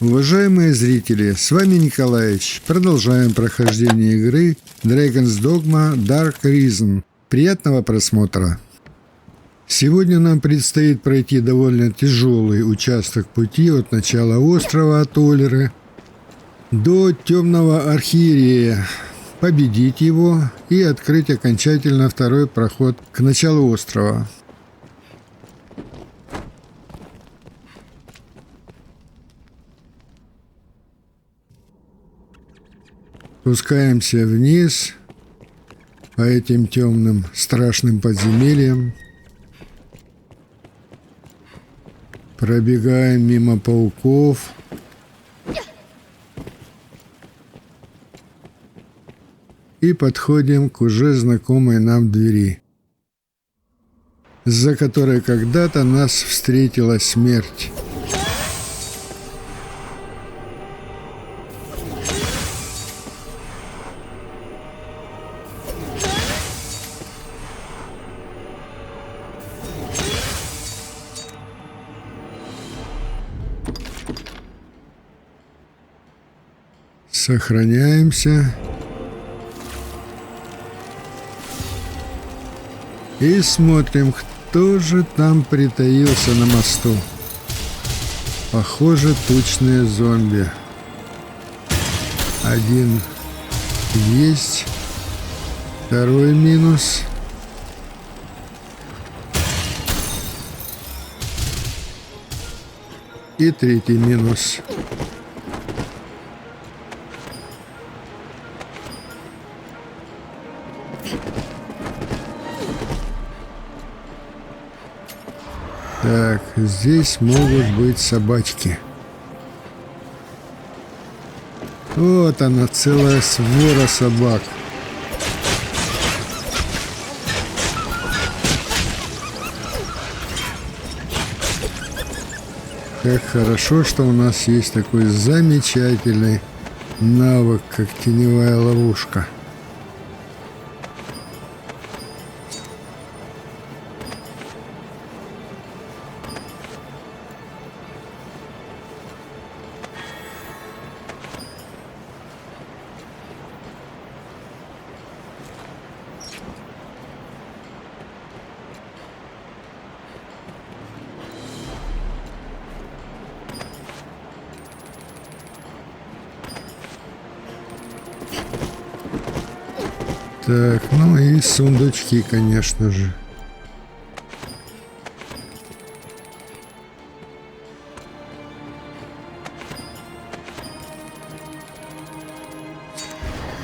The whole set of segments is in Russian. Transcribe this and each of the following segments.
Уважаемые зрители, с вами Николаевич. Продолжаем прохождение игры Dragon's Dogma Dark Arisen. Приятного просмотра. Сегодня нам предстоит пройти довольно тяжелый участок пути от начала острова Толеры до Темного Архиерея, победить его и открыть окончательно второй проход к началу острова. Спускаемся вниз по этим темным страшным подземельям. Пробегаем мимо пауков. И подходим к уже знакомой нам двери, за которой когда-то нас встретила смерть. Сохраняемся. И смотрим, кто же там притаился на мосту. Похоже, тучные зомби. Один есть. Второй минус. И третий минус. Так, здесь могут быть собачки. Вот она, целая свора собак. Как хорошо, что у нас есть такой замечательный навык, как теневая ловушка. Так, ну и сундучки, конечно же.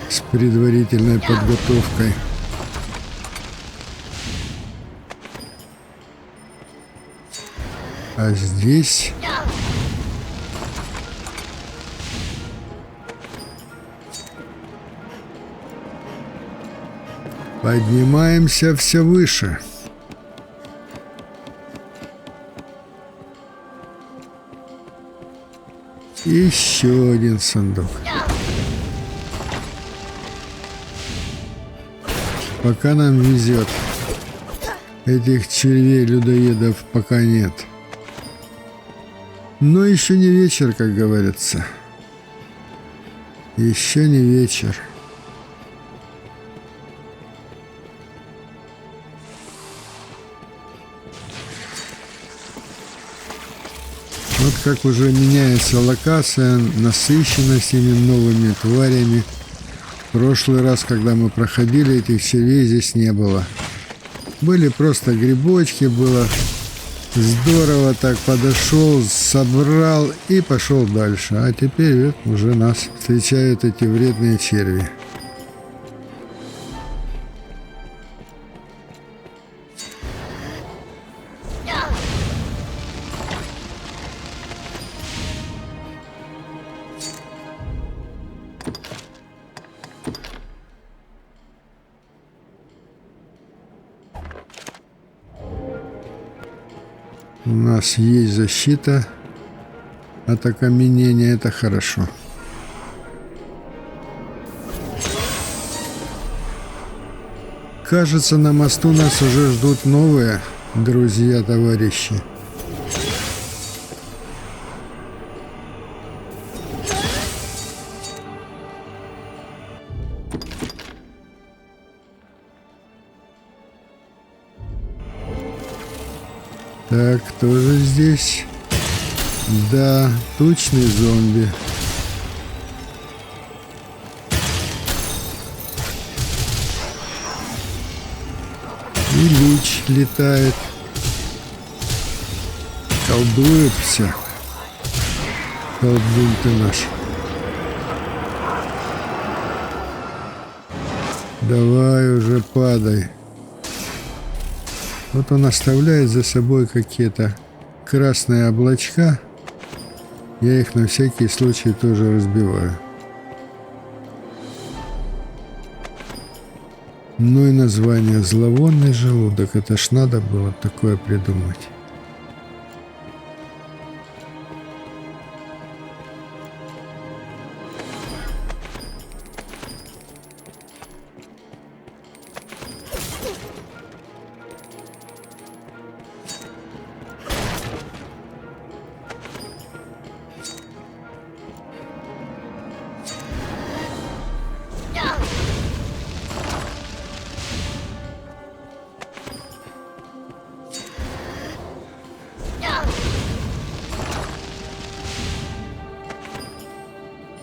С предварительной подготовкой. А здесь... Поднимаемся все выше. Еще один сундук. Пока нам везет. Этих червей-людоедов пока нет. Но еще не вечер, как говорится. Еще не вечер. Вот как уже меняется локация, насыщенность этими новыми тварями. В прошлый раз, когда мы проходили, этих червей здесь не было. Были просто грибочки, было здорово, так подошел, собрал и пошел дальше. А теперь вот уже нас встречают эти вредные черви. У нас есть защита от окаменения, это хорошо. Кажется, на мосту нас уже ждут новые друзья, товарищи. Так, кто же здесь? Да, тучный зомби. И лич летает. Колдует все. Колдун ты наш. Давай уже падай. Вот он оставляет за собой какие-то красные облачка. Я их на всякий случай тоже разбиваю. Ну и название «Зловонный желудок». Это ж надо было такое придумать.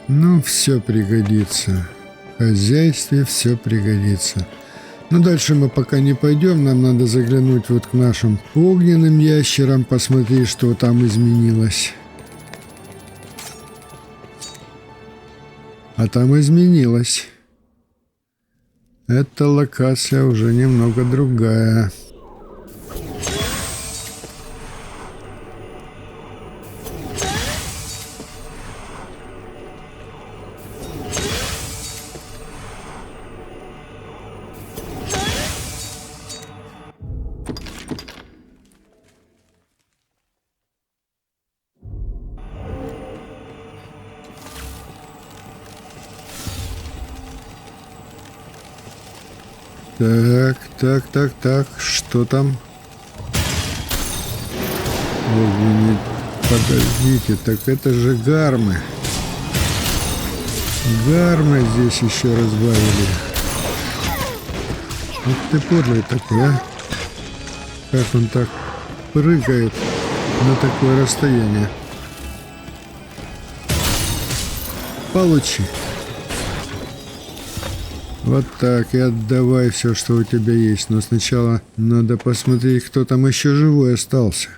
Ну, все пригодится. В хозяйстве все пригодится. Но дальше мы пока не пойдем. Нам надо заглянуть вот к нашим огненным ящерам, посмотреть, что там изменилось. А там изменилось. Эта локация уже немного другая. Так, что там? Ой, подождите, так это же гармы. Гармы здесь еще разбавили. Вот ты подлый такой, а? Как он так прыгает на такое расстояние? Получи. Вот так, и отдавай все, что у тебя есть. Но сначала надо посмотреть, кто там еще живой остался.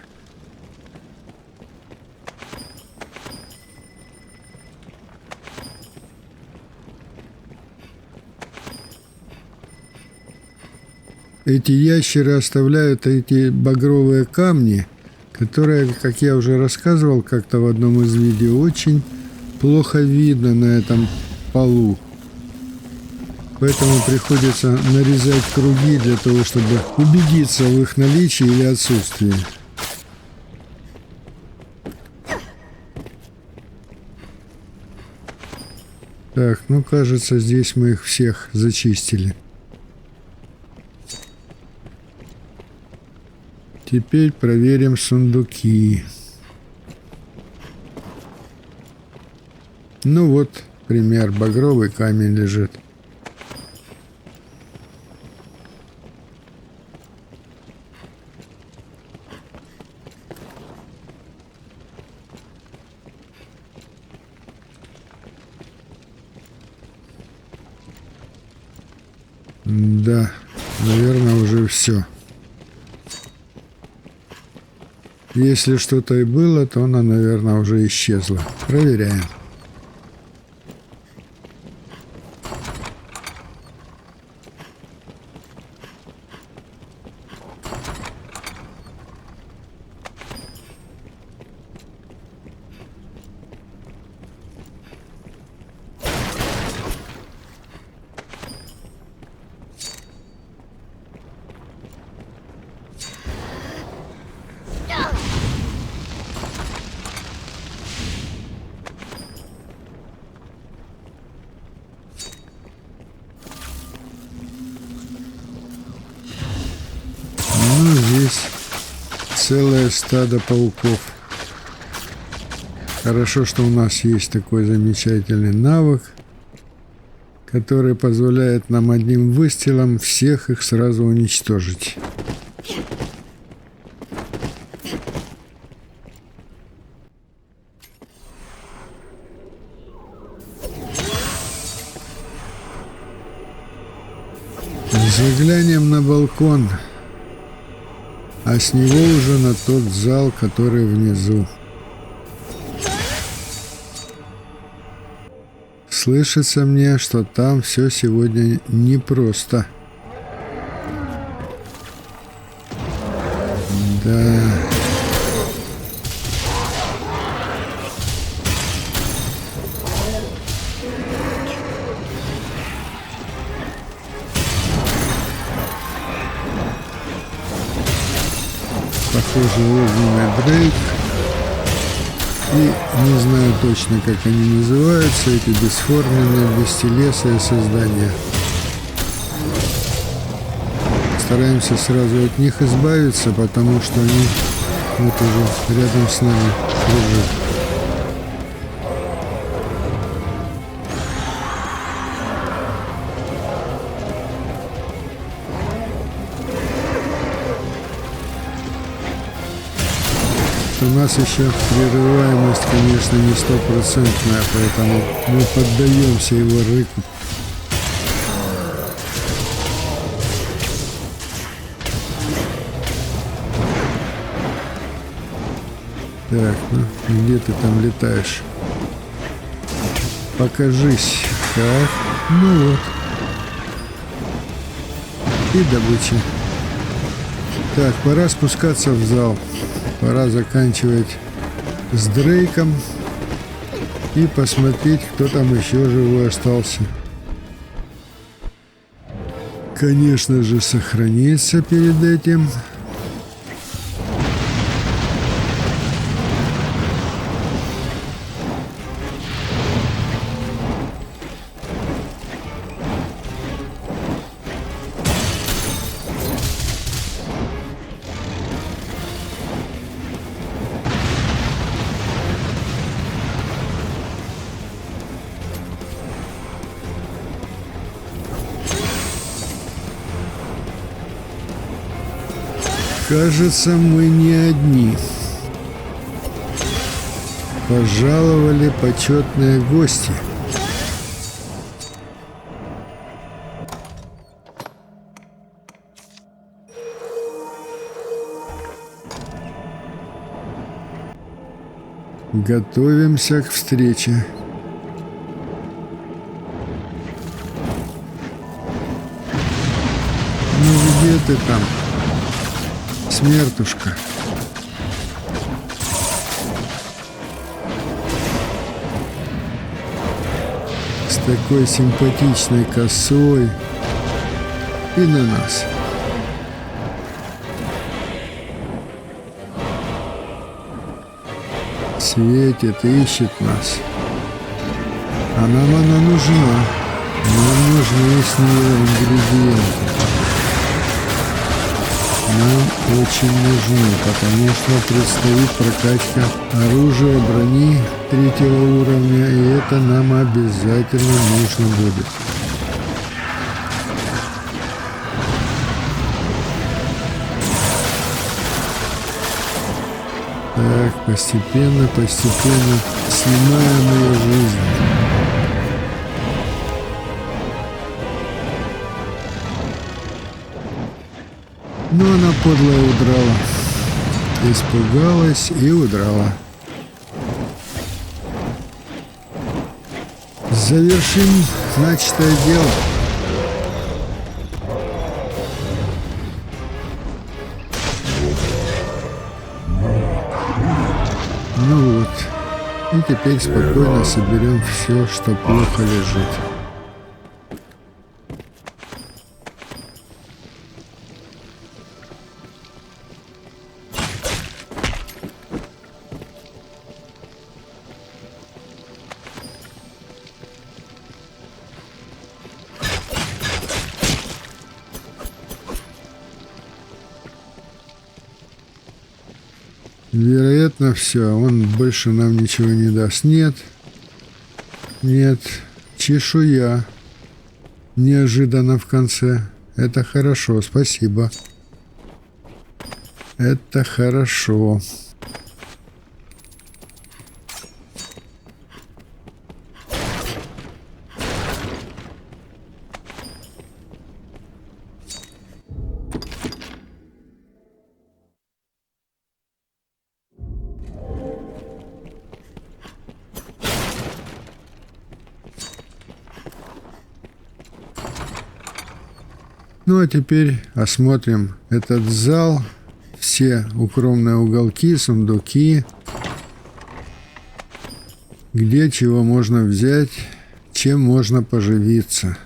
Эти ящеры оставляют эти багровые камни, которые, как я уже рассказывал как-то в одном из видео, очень плохо видно на этом полу. Поэтому приходится нарезать круги для того, чтобы убедиться в их наличии или отсутствии. Так, ну кажется, здесь мы их всех зачистили. Теперь проверим сундуки. Ну вот, пример, багровый камень лежит. Да, наверное, уже все. Если что-то и было, то оно, наверное, уже исчезло. Проверяем. Ну, здесь целое стадо пауков. Хорошо, что у нас есть такой замечательный навык, который позволяет нам одним выстрелом всех их сразу уничтожить. Заглянем на балкон, а с него уже на тот зал, который внизу. Слышится мне, что там все сегодня непросто. Да. Похоже, огненный Дрейк. И не знаю точно, как они называются, эти бесформенные, бестелесые создания. Стараемся сразу от них избавиться, потому что они вот уже рядом с нами кружат. У нас еще прерываемость, конечно, не стопроцентная, поэтому мы поддаемся его рыку. Так, ну где ты там летаешь? Покажись. Так, ну вот. И добыча. Так, пора спускаться в зал. Пора заканчивать с Дрейком и посмотреть, кто там еще живой остался. Конечно же, сохраниться перед этим. Кажется, мы не одни. Пожаловали почетные гости. Готовимся к встрече. Ну где ты там? Смертушка. С такой симпатичной косой и на нас. Светит, ищет нас. А нам она нужна. Нам нужны с нее ингредиенты. Нам очень нужны, потому что предстоит прокачка оружия, брони 3-го уровня, и это нам обязательно нужно будет. Так, постепенно снимаем ее жизнь. Но она подлая удрала. Испугалась и удрала. Завершим начатое дело. Ну вот. И теперь спокойно соберем все, что плохо лежит. Вероятно, все. Он больше нам ничего не даст. Нет. Нет. Чешуя. Неожиданно в конце. Это хорошо. Спасибо. Это хорошо. Ну а теперь осмотрим этот зал. Все укромные уголки, сундуки. Где чего можно взять, чем можно поживиться.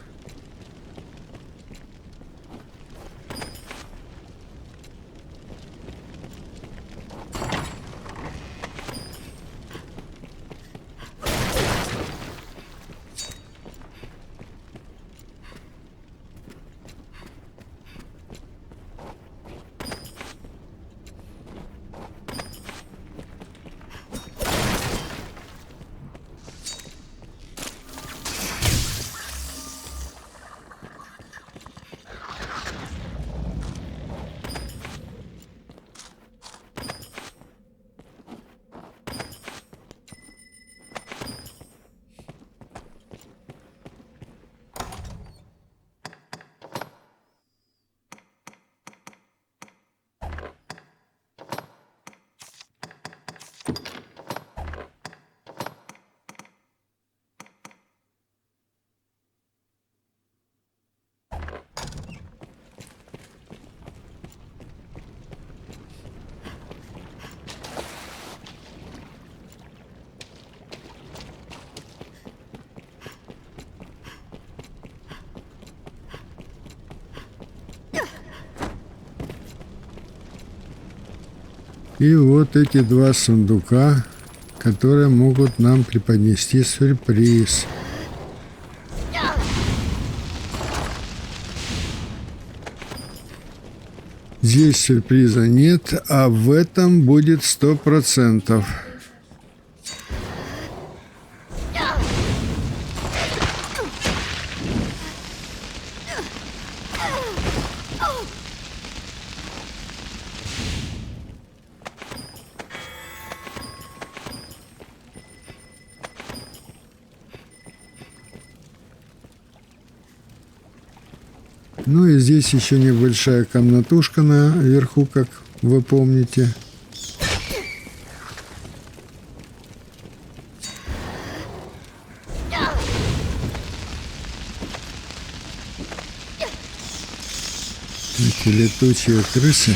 И вот эти два сундука, которые могут нам преподнести сюрприз. Здесь сюрприза нет, а в этом будет 100%. Ну и здесь еще небольшая комнатушка наверху, как вы помните. Эти летучие крысы.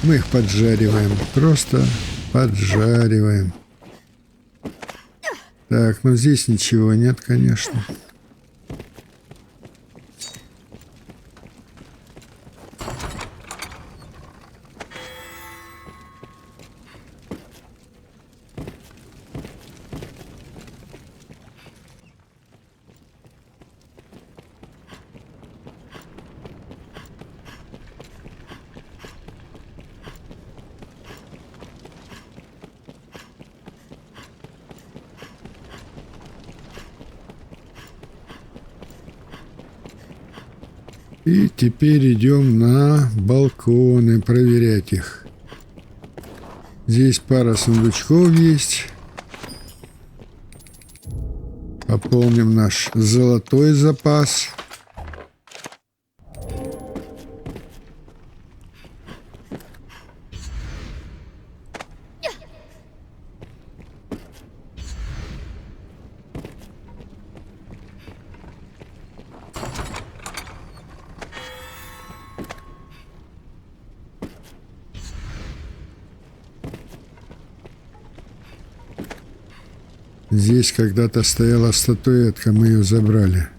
Мы их поджариваем. Просто поджариваем. Так, ну здесь ничего нет, конечно. И теперь идем на балконы проверять их. Здесь пара сундучков есть. Пополним наш золотой запас. Здесь когда-то стояла статуэтка, мы ее забрали.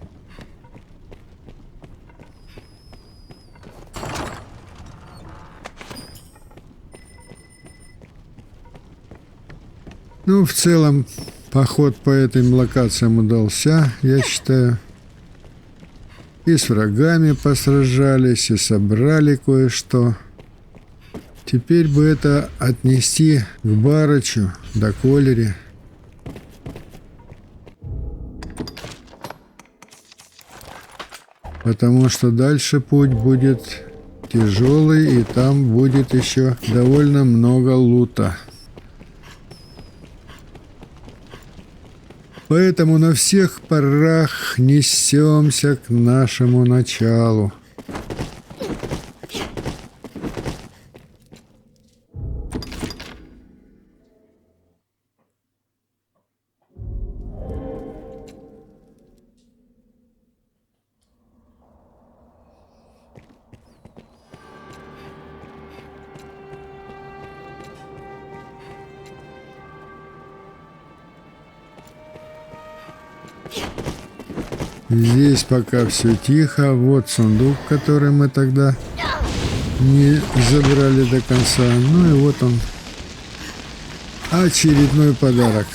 Ну, в целом, поход по этим локациям удался, я считаю. И с врагами посражались, и собрали кое-что. Теперь бы это отнести к Барычу до Колере. Потому что дальше путь будет тяжелый, и там будет еще довольно много лута. Поэтому на всех парах несемся к нашему началу. Здесь пока все тихо. Вот сундук, который мы тогда не забрали до конца. Ну и вот он. Очередной подарок.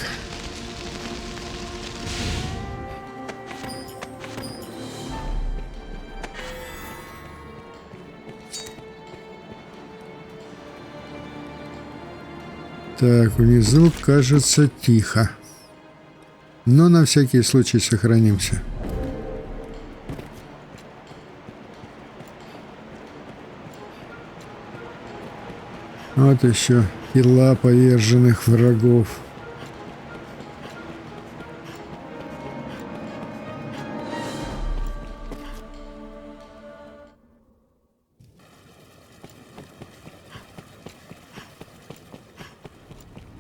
Так, внизу, кажется, тихо. Но на всякий случай сохранимся. Вот еще тела поверженных врагов.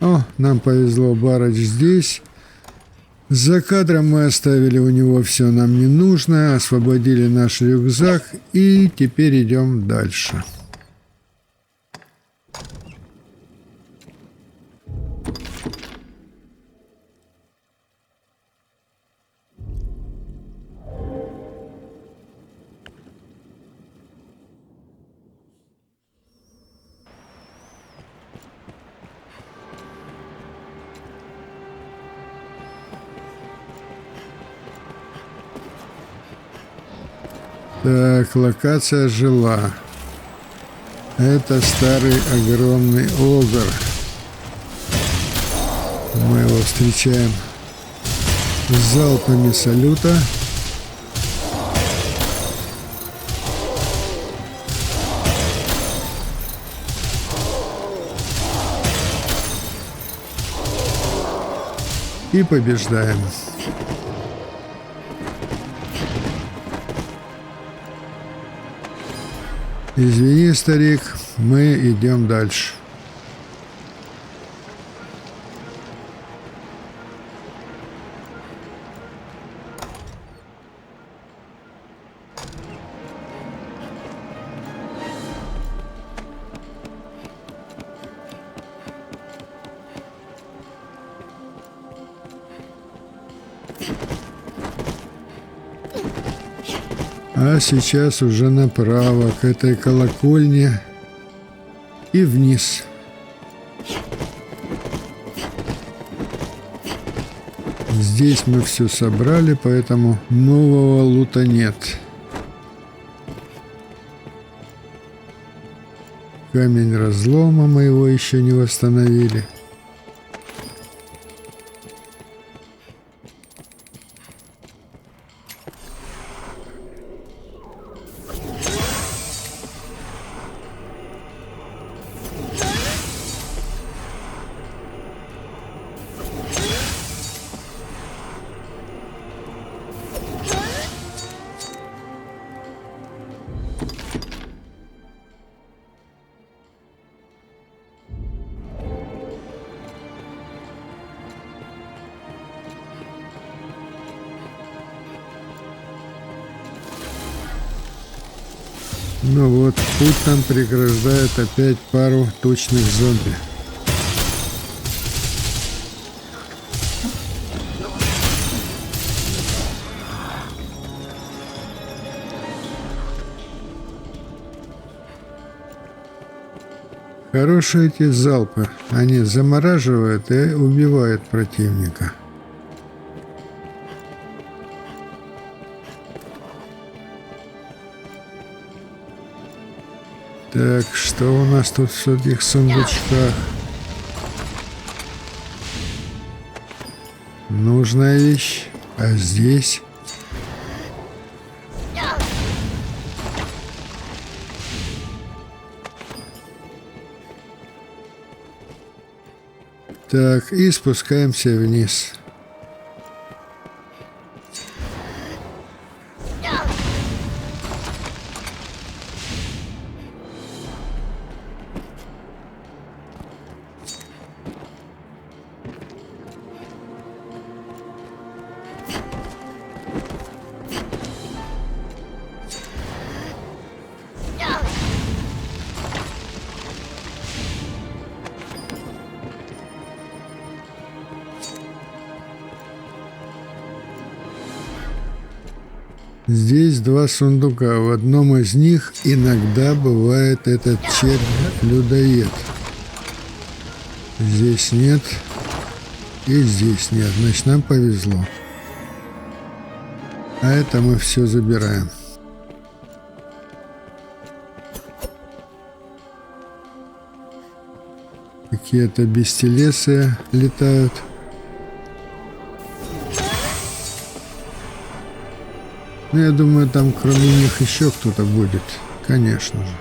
О, нам повезло, Барыч здесь. За кадром мы оставили у него все нам ненужное, освободили наш рюкзак и теперь идем дальше. Так, локация жила. Это старый огромный огр. Мы его встречаем залпами салюта. И побеждаем. Извини, старик, мы идем дальше. А сейчас уже направо, к этой колокольне и вниз. Здесь мы все собрали, поэтому нового лута нет. Камень разлома, мы его еще не восстановили. Ну вот, путь нам преграждает опять пару точных зомби. Хорошие эти залпы. Они замораживают и убивают противника. Так, что у нас тут в этих сундучках? Нужная вещь. А здесь? Так, и спускаемся вниз. Здесь два сундука. В одном из них иногда бывает этот червь-людоед. Здесь нет. И здесь нет. Значит, нам повезло. А это мы все забираем. Какие-то бестелесы летают. Ну, я думаю, там кроме них еще кто-то будет. Конечно же.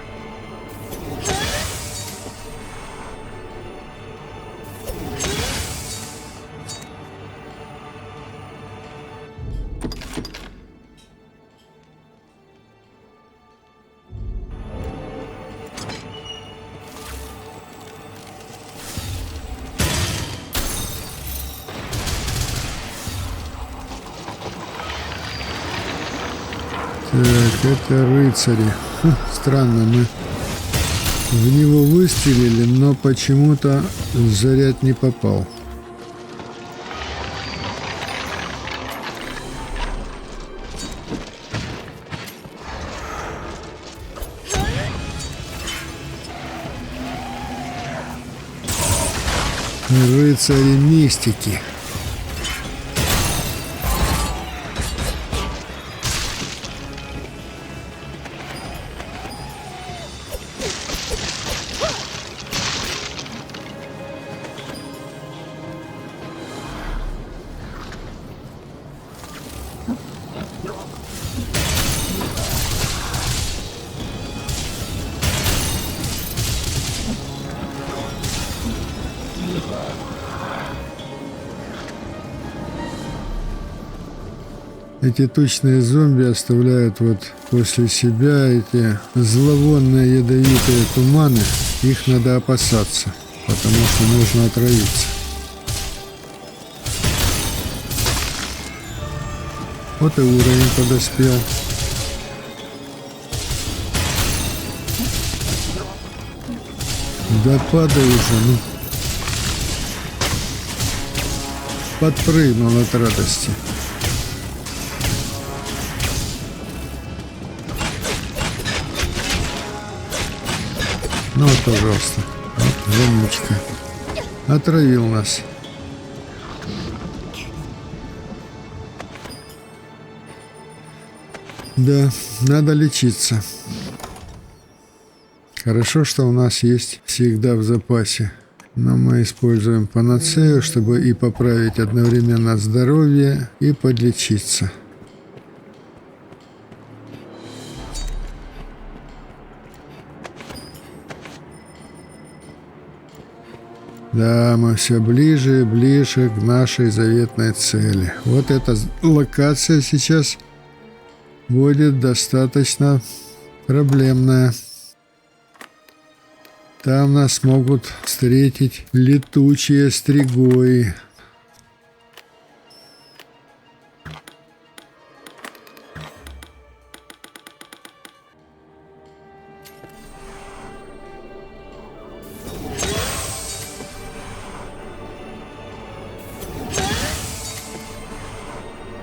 Так, это рыцари. Странно, мы в него выстрелили, но почему-то заряд не попал. Рыцари мистики. Эти тучные зомби оставляют вот после себя эти зловонные ядовитые туманы. Их надо опасаться, потому что нужно отравиться. Вот и уровень подоспел. Да падай уже, ну. Подпрыгнул от радости. Ну вот, пожалуйста. Вот вонючка. Отравил нас. Да, надо лечиться. Хорошо, что у нас есть всегда в запасе. Но мы используем панацею, чтобы и поправить одновременно здоровье, и подлечиться. Да, мы все ближе и ближе к нашей заветной цели. Вот эта локация сейчас будет достаточно проблемная. Там нас могут встретить летучие стригои.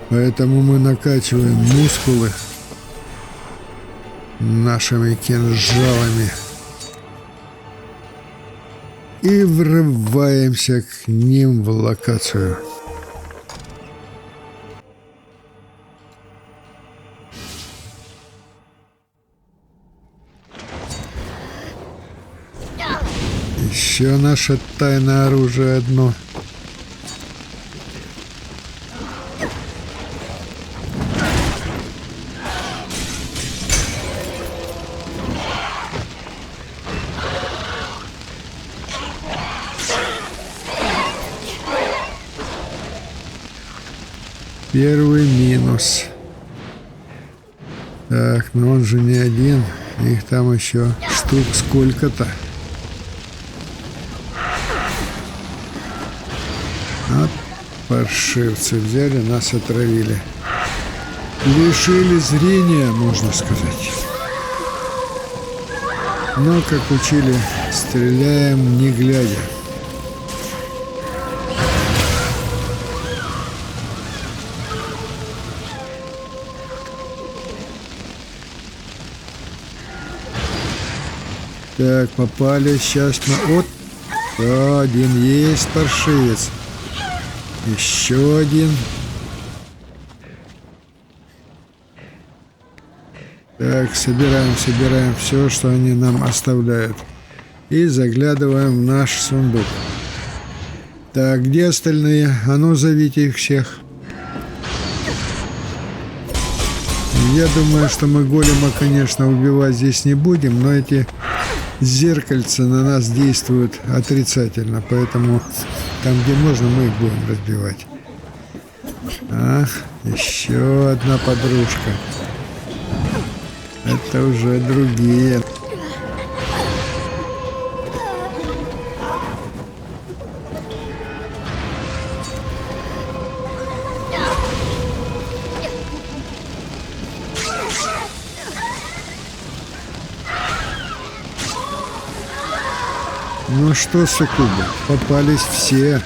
Поэтому мы накачиваем мускулы нашими кинжалами и врываемся к ним в локацию. Еще наше тайное оружие одно. Первый минус. Так, но он же не один. Их там еще штук сколько-то. Вот паршивцы взяли, нас отравили. Лишили зрения, можно сказать. Но, как учили, стреляем не глядя. Так, попали. Сейчас мы... Вот. Один есть паршивец. Еще один. Так, собираем все, что они нам оставляют. И заглядываем в наш сундук. Так, где остальные? А ну, зовите их всех. Я думаю, что мы голема, конечно, убивать здесь не будем, но эти зеркальца на нас действуют отрицательно, поэтому там, где можно, мы их будем разбивать. Ах, еще одна подружка. Это уже другие. Ну что, суккубы, попались все.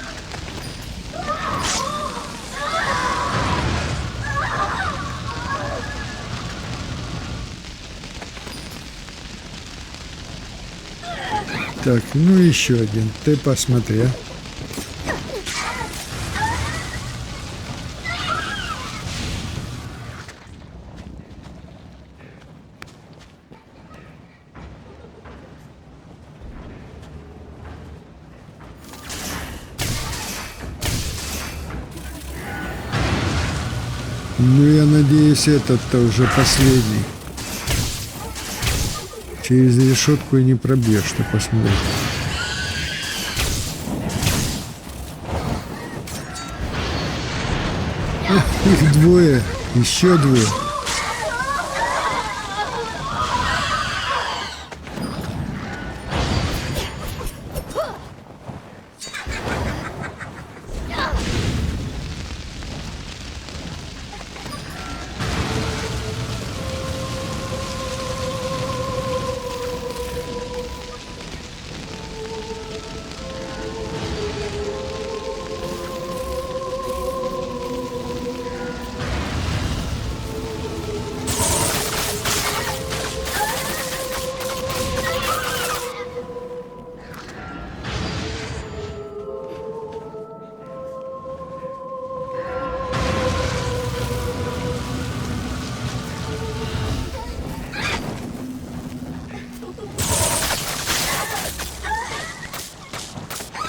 Так, ну еще один. Ты посмотри. Ну, я надеюсь, этот-то уже последний. Через решетку и не пробьешь, ты посмотри. Их двое, еще двое.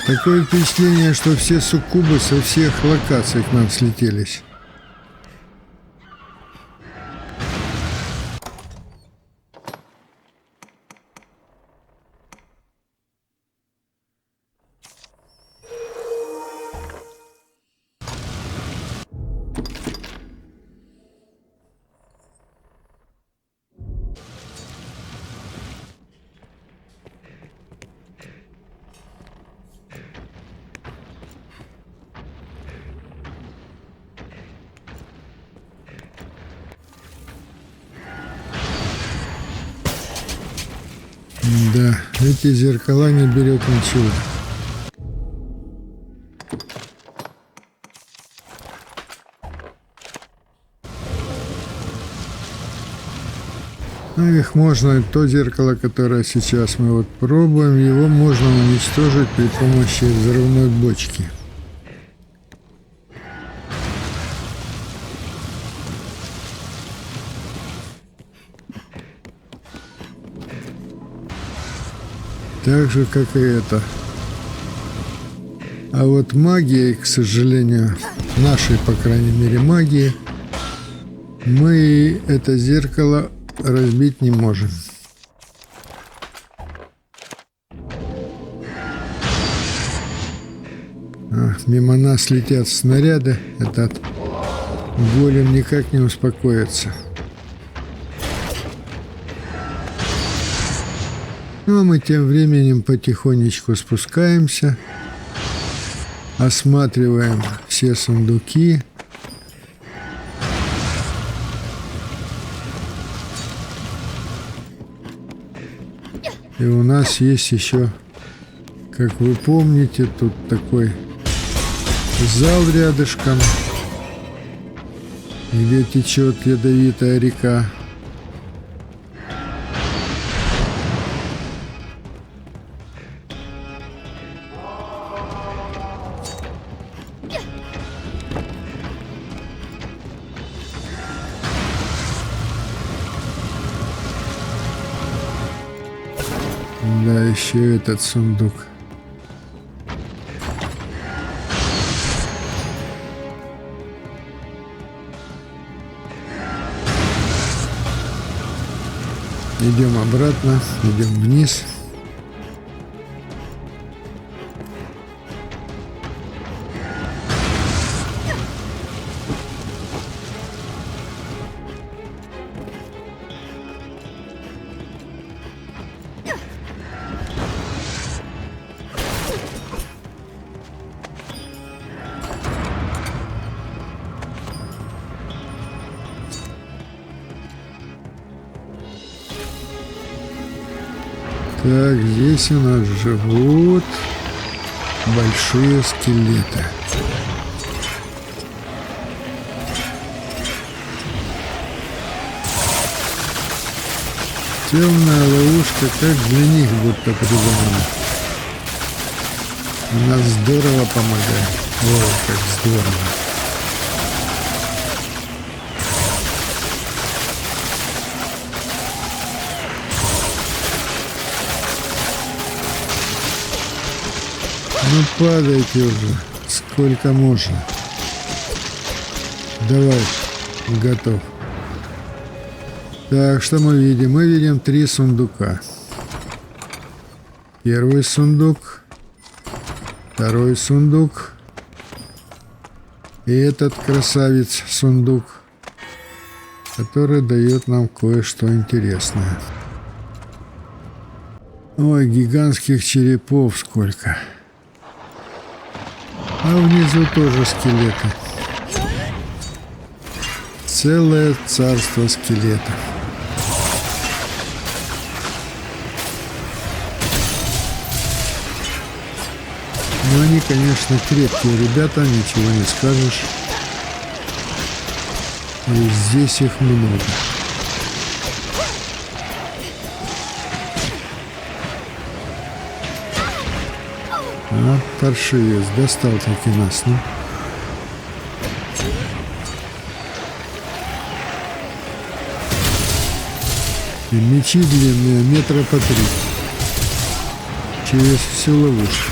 Такое впечатление, что все суккубы со всех локаций к нам слетелись. Да, эти зеркала не берет ничего. Ну, их можно, то зеркало, которое сейчас мы вот пробуем, его можно уничтожить при помощи взрывной бочки. Так же, как и это. А вот магией, к сожалению, нашей, по крайней мере, магии, мы это зеркало разбить не можем. Мимо нас летят снаряды. Этот голем никак не успокоится. Ну, а мы тем временем потихонечку спускаемся, осматриваем все сундуки. И у нас есть еще, как вы помните, тут такой зал рядышком, где течет ядовитая река. Да, еще этот сундук. Идем обратно, идем вниз. Так, здесь у нас живут большие скелеты. Темная ловушка, как для них будто придумана. Она здорово помогает. Ой, как здорово. Ну падайте уже, сколько можно. Давай, готов. Так, что мы видим? Мы видим 3 сундука. Первый сундук, второй сундук и этот красавец сундук, который дает нам кое-что интересное. Ой, гигантских черепов сколько. А внизу тоже скелеты. Целое царство скелетов. Но они, конечно, крепкие ребята, ничего не скажешь. И здесь их много. А, паршивец, достал таки нас, ну. И мечи длинные, метра по 3. Через всю ловушку.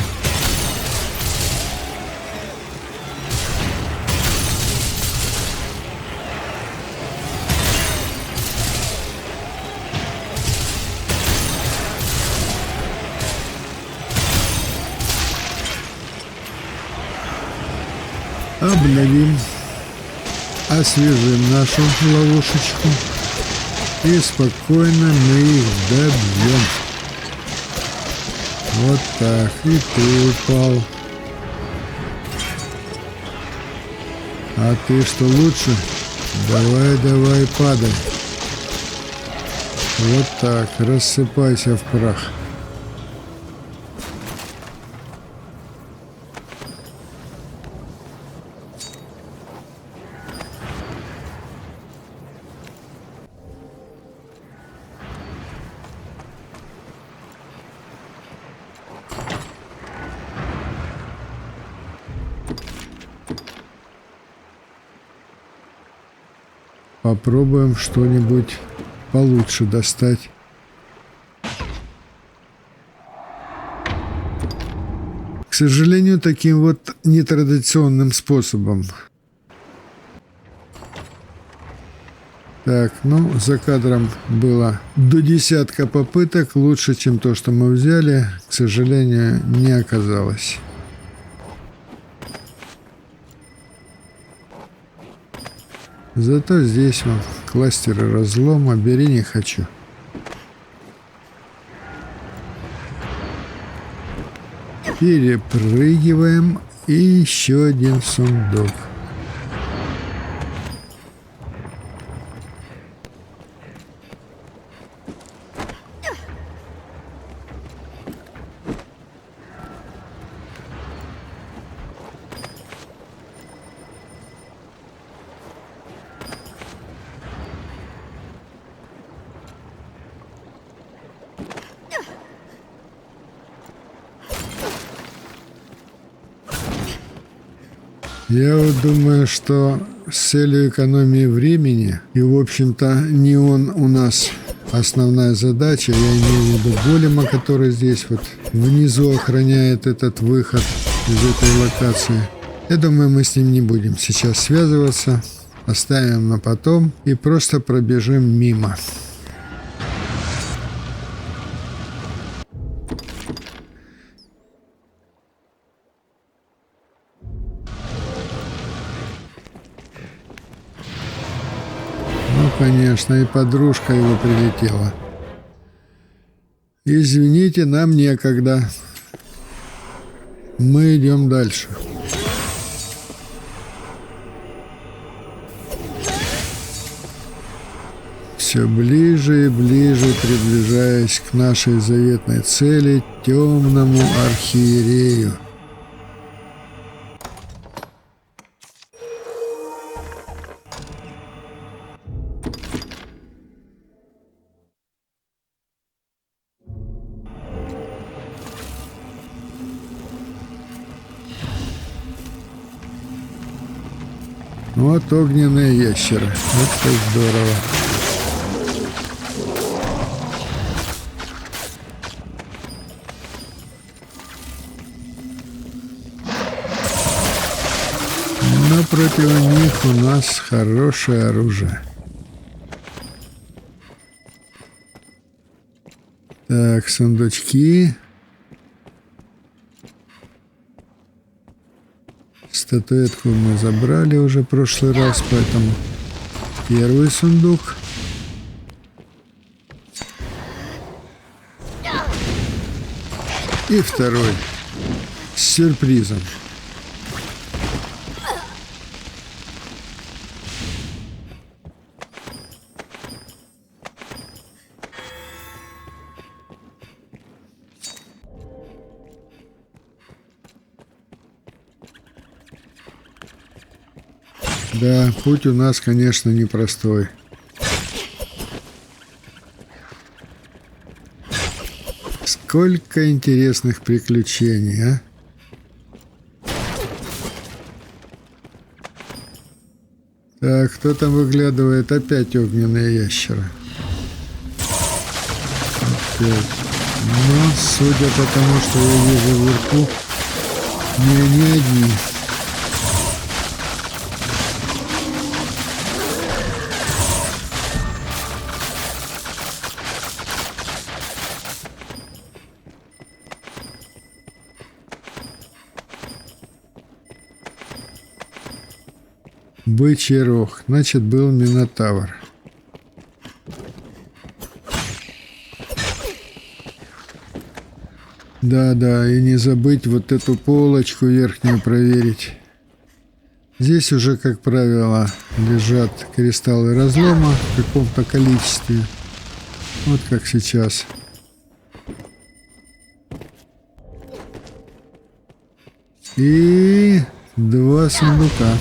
Обновим, освежим нашу ловушечку и спокойно мы их добьем. Вот так. И ты упал. А ты что лучше? Давай, давай, падай. Вот так. Рассыпайся в прах. Попробуем что-нибудь получше достать. К сожалению, таким вот нетрадиционным способом. Так, ну, за кадром было до 10 попыток. Лучше, чем то, что мы взяли, к сожалению, не оказалось. Зато здесь вот кластеры разлома. Бери, не хочу. Перепрыгиваем. И еще один сундук. Я вот думаю, что с целью экономии времени, и в общем-то не он у нас основная задача. Я имею в виду голема, который здесь вот внизу охраняет этот выход из этой локации. Я думаю, мы с ним не будем сейчас связываться. Оставим на потом и просто пробежим мимо. Ну, конечно, и подружка его прилетела. Извините, нам некогда. Мы идем дальше. Все ближе и ближе приближаясь к нашей заветной цели, темному архиерею. Вот огненные ящеры. Это здорово. Но против них у нас хорошее оружие. Так, сундучки. Статуэтку мы забрали уже в прошлый раз, поэтому первый сундук. И второй с сюрпризом. Да, путь у нас, конечно, непростой. Сколько интересных приключений, а? Так, кто там выглядывает? Опять огненные ящеры. Опять. Но, судя по тому, что я вижу вверху, не они одни. Бычий рог. Значит, был Минотавр. Да, и не забыть вот эту полочку верхнюю проверить. Здесь уже, как правило, лежат кристаллы разлома в каком-то количестве. Вот как сейчас. И 2 сундука.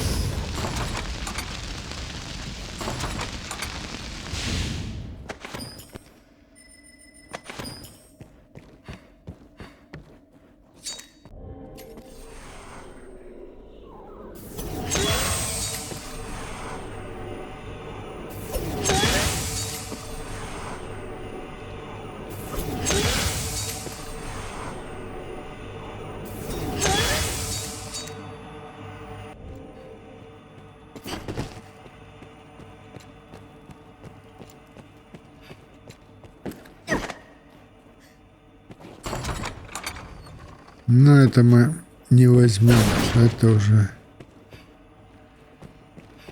Но это мы не возьмем. Это уже...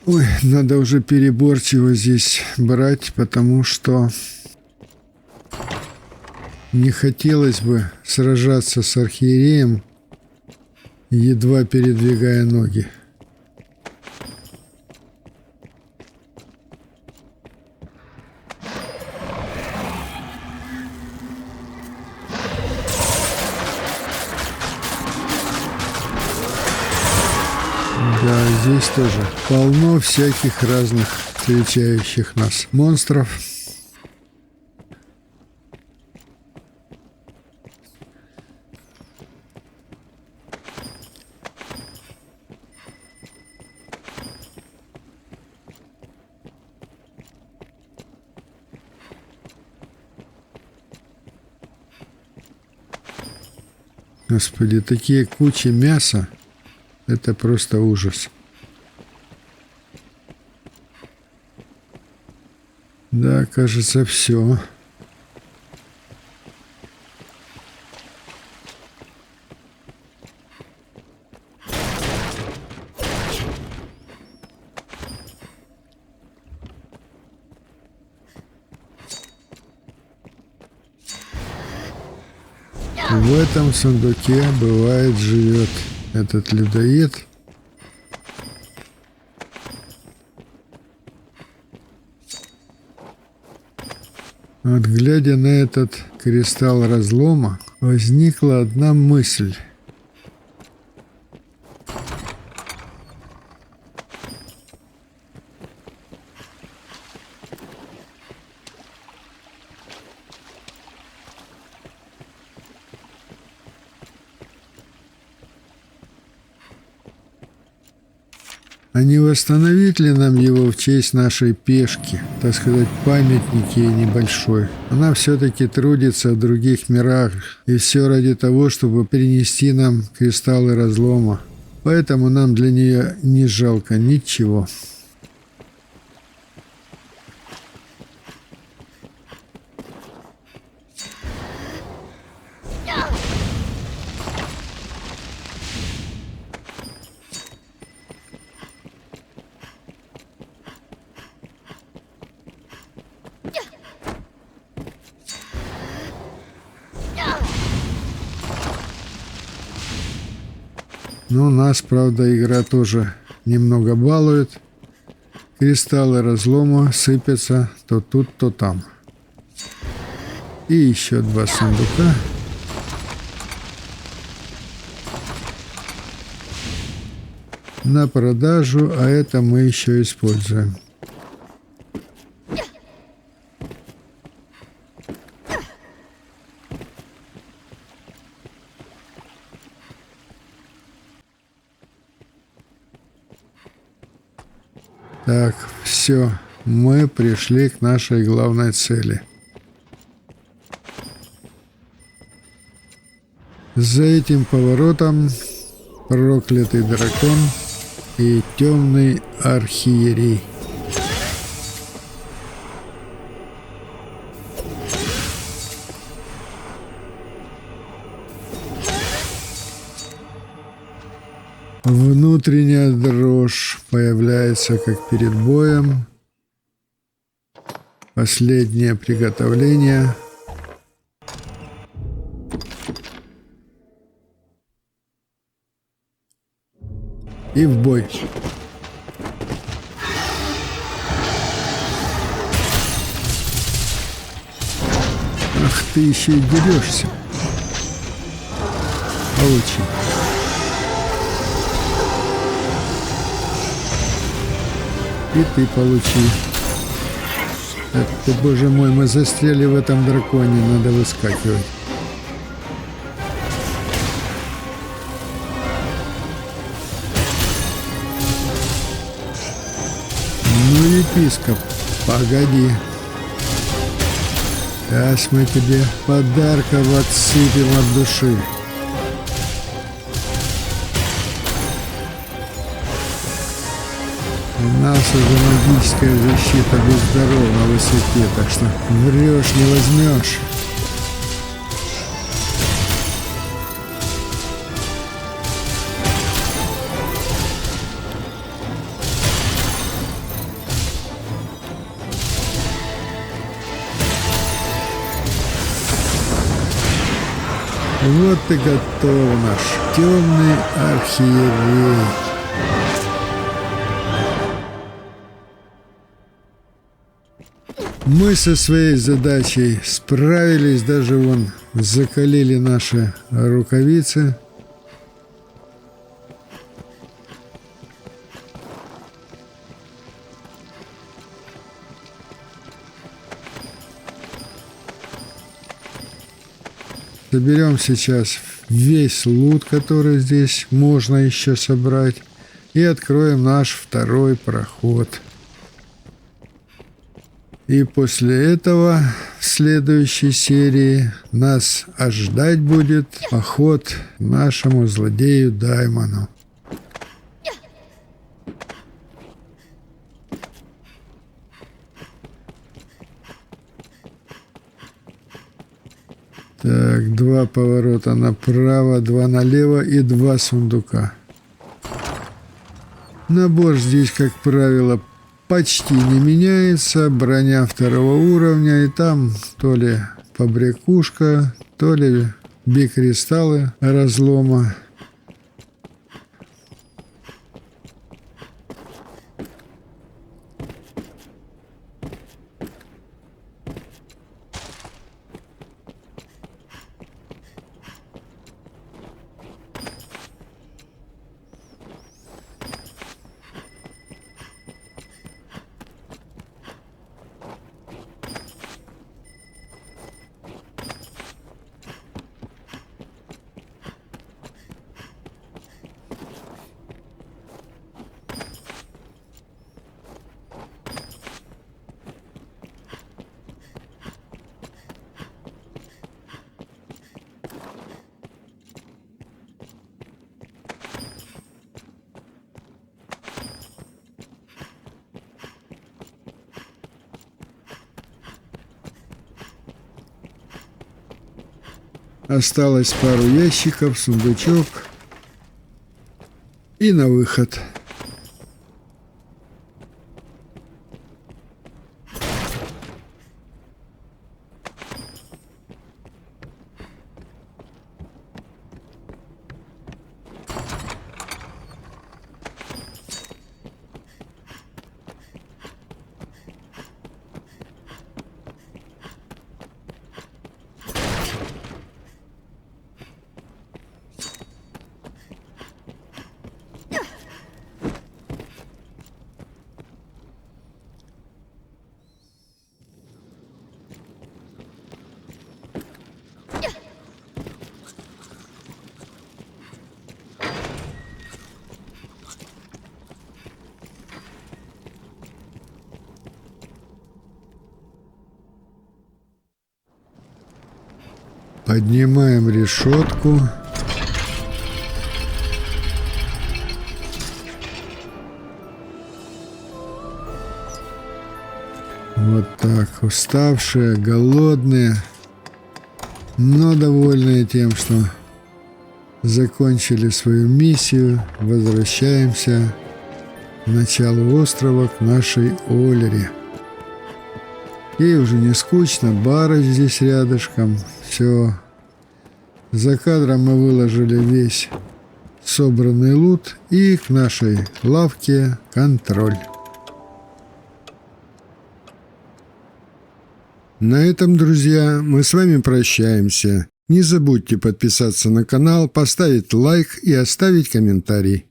Ой, надо уже переборчиво здесь брать, потому что не хотелось бы сражаться с архиереем, едва передвигая ноги. Да, здесь тоже полно всяких разных встречающих нас монстров. Господи, такие кучи мяса. Это просто ужас. Да, кажется, все. В этом сундуке, бывает, живет этот людоед. Вот, глядя на этот кристалл разлома, возникла одна мысль. А не восстановить ли нам его в честь нашей пешки, так сказать, памятник ей небольшой? Она все-таки трудится в других мирах, и все ради того, чтобы принести нам кристаллы разлома. Поэтому нам для нее не жалко ничего. Но нас, правда, игра тоже немного балует. Кристаллы разлома сыпятся то тут, то там. И еще 2 сундука. На продажу, а это мы еще используем. Так, все, мы пришли к нашей главной цели. За этим поворотом проклятый дракон и темный архиерей. Внутренняя дрожь появляется как перед боем. Последнее приготовление. И в бой. Ах, ты еще и дерешься. Получи. И ты получи. Это, боже мой, мы застряли в этом драконе, надо выскакивать. Ну, епископ, погоди. Сейчас мы тебе подарков отсыпем от души. У нас уже магическая защита будь здоров на высоте, так что врешь не возьмешь. Вот и готов наш темный архиерей. Мы со своей задачей справились, даже вон закалили наши рукавицы. Соберем сейчас весь лут, который здесь можно еще собрать, и откроем наш второй проход. И после этого в следующей серии нас ожидать будет поход к нашему злодею Даймону. Так, 2 поворота направо, 2 налево и 2 сундука. Набор здесь, как правило, почти не меняется. Броня 2-го уровня, и там то ли побрякушка, то ли бикристаллы разлома. Осталось пару ящиков, сундучок и на выход. Поднимаем решетку. Вот так, уставшие, голодные, но довольные тем, что закончили свою миссию. Возвращаемся к началу острова, к нашей Олере. Ей уже не скучно, бары здесь рядышком. Все. За кадром мы выложили весь собранный лут и к нашей лавке контроль. На этом, друзья, мы с вами прощаемся. Не забудьте подписаться на канал, поставить лайк и оставить комментарий.